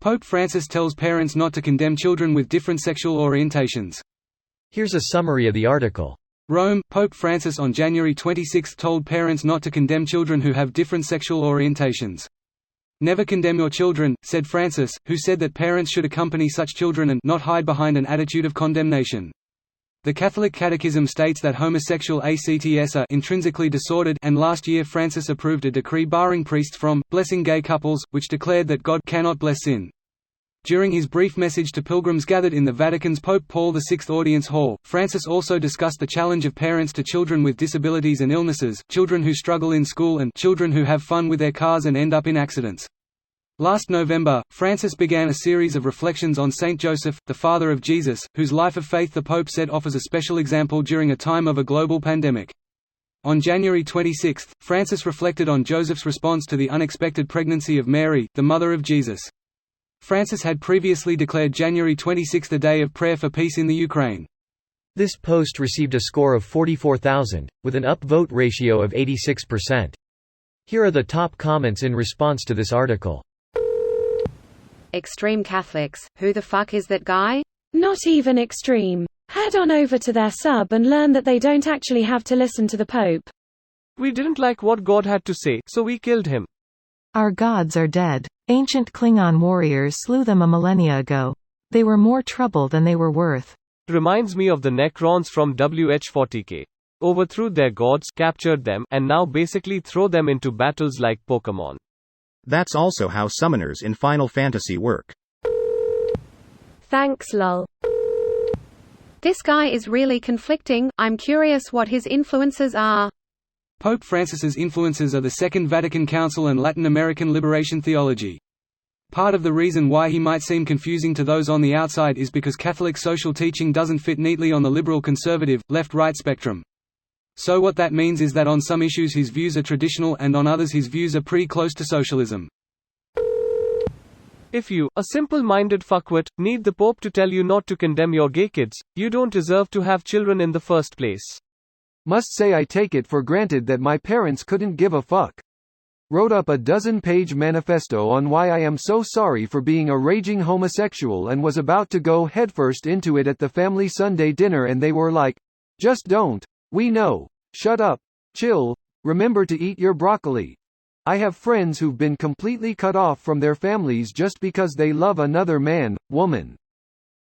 Pope Francis tells parents not to condemn children with different sexual orientations. Here's a summary of the article. Rome, Pope Francis on January 26 told parents not to condemn children who have different sexual orientations. "Never condemn your children," said Francis, who said that parents should accompany such children and not hide behind an attitude of condemnation. The Catholic Catechism states that homosexual acts are intrinsically disordered, and last year Francis approved a decree barring priests from blessing gay couples, which declared that God cannot bless sin. During his brief message to pilgrims gathered in the Vatican's Pope Paul VI Audience Hall, Francis also discussed the challenge of parents to children with disabilities and illnesses, children who struggle in school and children who have fun with their cars and end up in accidents. Last November, Francis began a series of reflections on Saint Joseph, the father of Jesus, whose life of faith the Pope said offers a special example during a time of a global pandemic. On January 26, Francis reflected on Joseph's response to the unexpected pregnancy of Mary, the mother of Jesus. Francis had previously declared January 26 a day of prayer for peace in the Ukraine. This post received a score of 44,000, with an upvote ratio of 86%. Here are the top comments in response to this article. Extreme Catholics, who the fuck is that guy? Not even extreme. Head on over to their sub and learn that they don't actually have to listen to the Pope. We didn't like what God had to say, so we killed him. Our gods are dead. Ancient Klingon warriors slew them a millennia ago. They were more trouble than they were worth. Reminds me of the Necrons from WH-40K. Overthrew their gods, captured them, and now basically throw them into battles like Pokémon. That's also how summoners in Final Fantasy work. Thanks lol. This guy is really conflicting. I'm curious what his influences are. Pope Francis's influences are the Second Vatican Council and Latin American liberation theology. Part of the reason why he might seem confusing to those on the outside is because Catholic social teaching doesn't fit neatly on the liberal-conservative, left-right spectrum. So what that means is that on some issues his views are traditional and on others his views are pretty close to socialism. If you, a simple-minded fuckwit, need the Pope to tell you not to condemn your gay kids, you don't deserve to have children in the first place. Must say I take it for granted that my parents couldn't give a fuck. Wrote up a dozen-page manifesto on why I am so sorry for being a raging homosexual and was about to go headfirst into it at the family Sunday dinner and they were like, "Just don't. We know. Shut up. Chill. Remember to eat your broccoli." I have friends who've been completely cut off from their families just because they love another man, woman.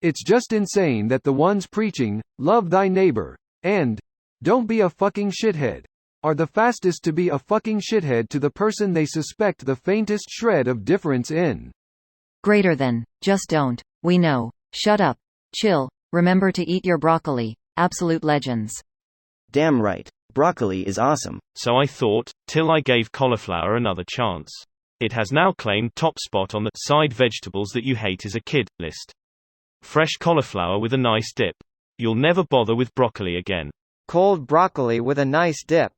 It's just insane that the ones preaching, "Love thy neighbor," and "Don't be a fucking shithead," are the fastest to be a fucking shithead to the person they suspect the faintest shred of difference in. Greater than, just don't, we know, shut up, chill, remember to eat your broccoli, absolute legends. Damn right. Broccoli is awesome. So I thought, till I gave cauliflower another chance. It has now claimed top spot on the side vegetables that you hate as a kid list. Fresh cauliflower with a nice dip. You'll never bother with broccoli again. Cold broccoli with a nice dip.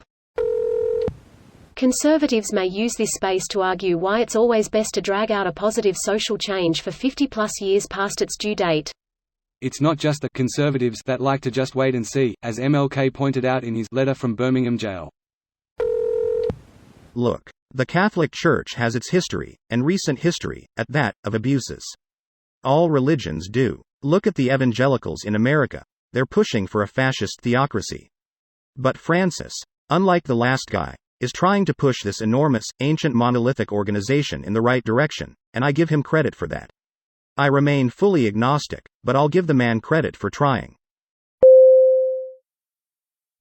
Conservatives may use this space to argue why it's always best to drag out a positive social change for 50-plus years past its due date. It's not just the conservatives that like to just wait and see, as MLK pointed out in his letter from Birmingham jail. Look, the Catholic Church has its history, and recent history, at that, of abuses. All religions do. Look at the evangelicals in America. They're pushing for a fascist theocracy. But Francis, unlike the last guy, is trying to push this enormous, ancient monolithic organization in the right direction, and I give him credit for that. I remain fully agnostic, but I'll give the man credit for trying.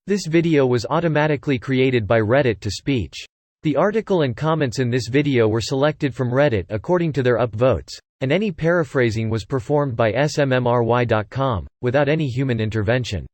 This video was automatically created by Reddit to speech. The article and comments in this video were selected from Reddit according to their upvotes, and any paraphrasing was performed by smmry.com, without any human intervention.